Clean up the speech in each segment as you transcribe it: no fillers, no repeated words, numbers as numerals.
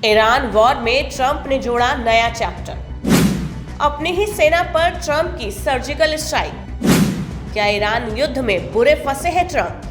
Iran war में Trump ने जोड़ा नया चैप्टर। अपनी ही सेना पर ट्रंप की सर्जिकल स्ट्राइक। क्या ईरान युद्ध में बुरे फंसे हैं ट्रंप?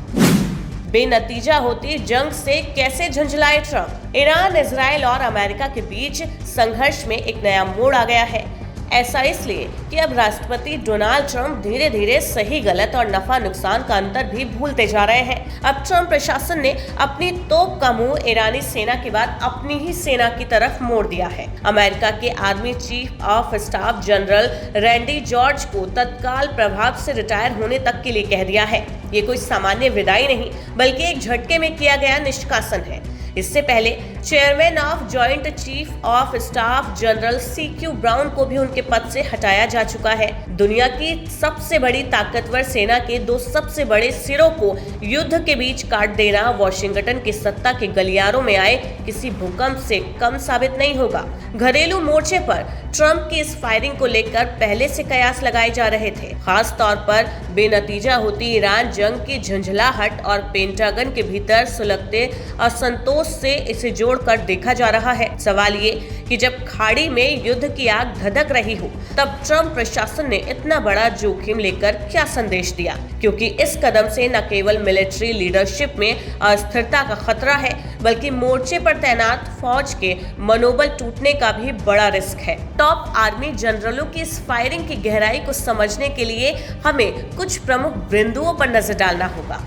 बेनतीजा होती जंग से कैसे झुंझलाए ट्रंप? ईरान, इजराइल और अमेरिका के बीच संघर्ष में एक नया मोड़ आ गया है। ऐसा इसलिए कि अब राष्ट्रपति डोनाल्ड ट्रंप धीरे धीरे सही गलत और नफा नुकसान का अंतर भी भूलते जा रहे हैं। अब ट्रंप प्रशासन ने अपनी तोप का मुंह ईरानी सेना के बाद अपनी ही सेना की तरफ मोड़ दिया है। अमेरिका के army chief of staff general Randy George को तत्काल प्रभाव से रिटायर होने तक के लिए कह दिया है। ये कोई सामान्य विदाई नहीं, बल्कि एक झटके में किया गया निष्कासन है। इससे पहले chairman of joint chief of staff general CQ brown को भी उनके पद से हटाया जा चुका है। दुनिया की सबसे बड़ी ताकतवर सेना के दो सबसे बड़े सिरों को युद्ध के बीच काट देना वॉशिंगटन की सत्ता के गलियारों में आए किसी भूकंप से कम साबित नहीं होगा। घरेलू मोर्चे पर ट्रंप की इस फायरिंग को लेकर पहले से कयास लगाए जा रहे थे। खास तौर पर बेनतीजा होती ईरान जंग की झंझलाहट और पेंटागन के भीतर सुलगते असंतोष से इसे जोड़कर देखा जा रहा है। सवाल ये कि जब खाड़ी में युद्ध की आग धधक रही हो, तब ट्रंप प्रशासन ने इतना बड़ा जोखिम लेकर क्या संदेश दिया? क्योंकि इस कदम से न केवल मिलिट्री लीडरशिप में अस्थिरता का खतरा है, बल्कि मोर्चे पर तैनात फौज के मनोबल टूटने का भी बड़ा रिस्क है। टॉप आर्मी जनरलों की इस फायरिंग की गहराई को समझने के लिए हमें कुछ प्रमुख बिंदुओं पर नजर डालना होगा।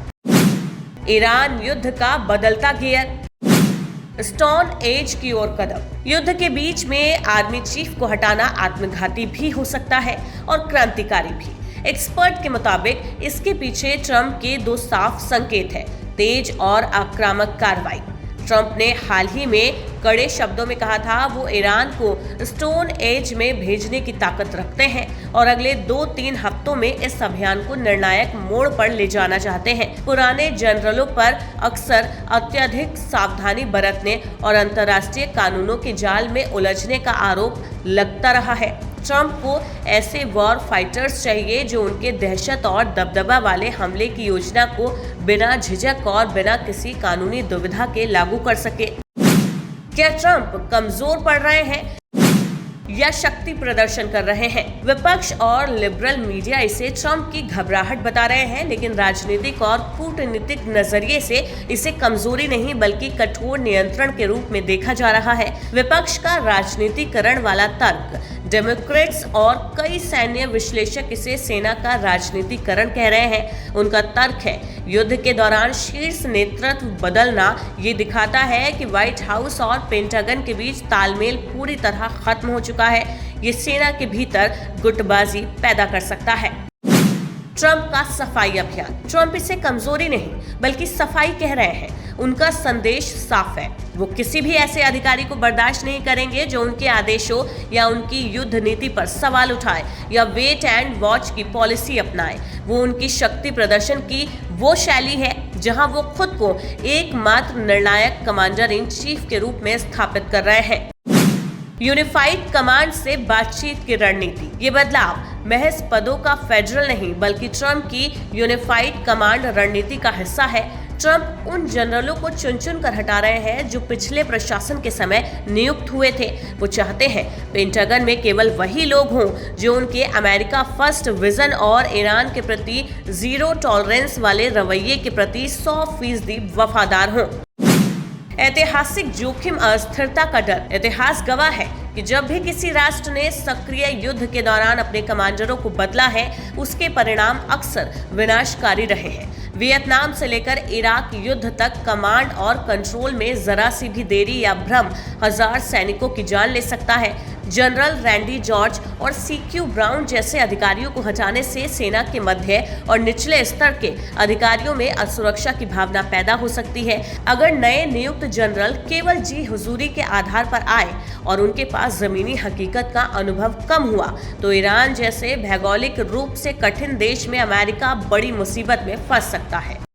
ईरान युद्ध का बदलता गियर, स्टोन एज की ओर कदम। युद्ध के बीच में आर्मी चीफ को हटाना आत्मघाती भी हो सकता है और क्रांतिकारी भी। एक्सपर्ट के मुताबिक इसके पीछे ट्रंप के दो साफ संकेत हैं: तेज और आक्रामक कार्रवाई। ट्रंप ने हाल ही में कड़े शब्दों में कहा था वो ईरान को स्टोन एज में भेजने की ताकत रखते हैं और अगले 2-3 हफ्तों में इस अभियान को निर्णायक मोड़ पर ले जाना चाहते हैं। पुराने जनरलों पर अक्सर अत्यधिक सावधानी बरतने और अंतर्राष्ट्रीय कानूनों के जाल में उलझने का आरोप लगता रहा है। ट्रंप को ऐसे वॉर फाइटर्स चाहिए जो उनके दहशत और दबदबा वाले हमले की योजना को बिना झिझक और बिना किसी कानूनी दुविधा के लागू कर सके। क्या ट्रंप कमजोर पड़ रहे हैं या शक्ति प्रदर्शन कर रहे हैं? विपक्ष और लिबरल मीडिया इसे ट्रंप की घबराहट बता रहे हैं, लेकिन राजनीतिक और कूटनीतिक नजरिए से इसे कमजोरी नहीं बल्कि कठोर नियंत्रण के रूप में देखा जा रहा है। विपक्ष का राजनीतिकरण वाला तर्क, डेमोक्रेट्स और कई सैन्य विश्लेषक इसे सेना का राजनीतिकरण कह रहे हैं। उनका तर्क है युद्ध के दौरान शीर्ष नेतृत्व बदलना ये दिखाता है कि व्हाइट हाउस और पेंटागन के बीच तालमेल पूरी तरह खत्म हो चुका है। ये सेना के भीतर गुटबाजी पैदा कर सकता है। ट्रंप का सफाई अभियान। ट्रंप इसे कमजोरी नहीं बल्कि सफाई कह रहे हैं। उनका संदेश साफ है, वो किसी भी ऐसे अधिकारी को बर्दाश्त नहीं करेंगे जो उनके आदेशों या उनकी युद्ध नीति पर सवाल उठाए या वेट एंड वॉच की पॉलिसी अपनाए। वो उनकी शक्ति प्रदर्शन की वो शैली है जहां वो खुद को एकमात्र निर्णायक कमांडर इन चीफ के रूप में स्थापित कर रहे हैं। यूनिफाइड कमांड से बातचीत की रणनीति। ये बदलाव महज पदों का फेडरल नहीं बल्कि ट्रंप की यूनिफाइड कमांड रणनीति का हिस्सा है। ट्रंप उन जनरलों को चुन चुन कर हटा रहे हैं जो पिछले प्रशासन के समय नियुक्त हुए थे। वो चाहते हैं पेंटागन में केवल वही लोग हों जो उनके अमेरिका फर्स्ट विजन और ईरान के प्रति जीरो टॉलरेंस वाले रवैये के प्रति 100% वफादार हों। ऐतिहासिक जोखिम, अस्थिरता का डर। इतिहास गवाह है कि जब भी किसी राष्ट्र ने सक्रिय युद्ध के दौरान अपने कमांडरों को बदला है, उसके परिणाम अक्सर विनाशकारी रहे हैं। वियतनाम से लेकर इराक युद्ध तक कमांड और कंट्रोल में जरा सी भी देरी या भ्रम 1000 सैनिकों की जान ले सकता है। जनरल रैंडी जॉर्ज और CQ ब्राउन जैसे अधिकारियों को हटाने से सेना के मध्य और निचले स्तर के अधिकारियों में असुरक्षा की भावना पैदा हो सकती है। अगर नए नियुक्त जनरल केवल जी हुजूरी के आधार पर आए और उनके पास जमीनी हकीकत का अनुभव कम हुआ, तो ईरान जैसे भौगोलिक रूप से कठिन देश में अमेरिका बड़ी मुसीबत में फंस सकता है।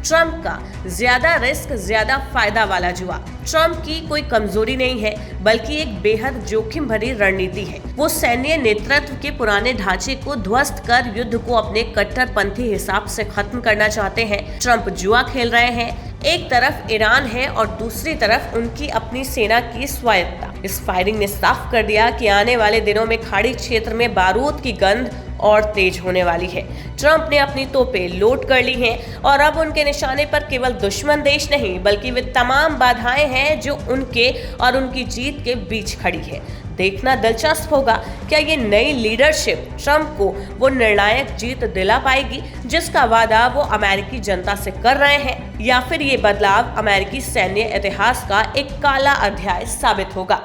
ट्रंप का ज्यादा रिस्क ज्यादा फायदा वाला जुआ। ट्रंप की कोई कमजोरी नहीं है बल्कि एक बेहद जोखिम भरी रणनीति है। वो सैन्य नेतृत्व के पुराने ढांचे को ध्वस्त कर युद्ध को अपने कट्टरपंथी हिसाब से खत्म करना चाहते हैं। ट्रंप जुआ खेल रहे हैं एक तरफ ईरान है और दूसरी तरफ उनकी अपनी सेना की स्वायत्तता। इस फायरिंग ने साफ कर दिया कि आने वाले दिनों में खाड़ी क्षेत्र में बारूद की गंध और तेज होने वाली है। ट्रंप ने अपनी तोपें लोड कर ली हैं और अब उनके निशाने पर केवल दुश्मन देश नहीं बल्कि वे तमाम बाधाएं हैं जो उनके और उनकी जीत के बीच खड़ी है। देखना दिलचस्प होगा, क्या ये नई लीडरशिप ट्रंप को वो निर्णायक जीत दिला पाएगी जिसका वादा वो अमेरिकी जनता से कर रहे हैं, या फिर ये बदलाव अमेरिकी सैन्य इतिहास का एक काला अध्याय साबित होगा।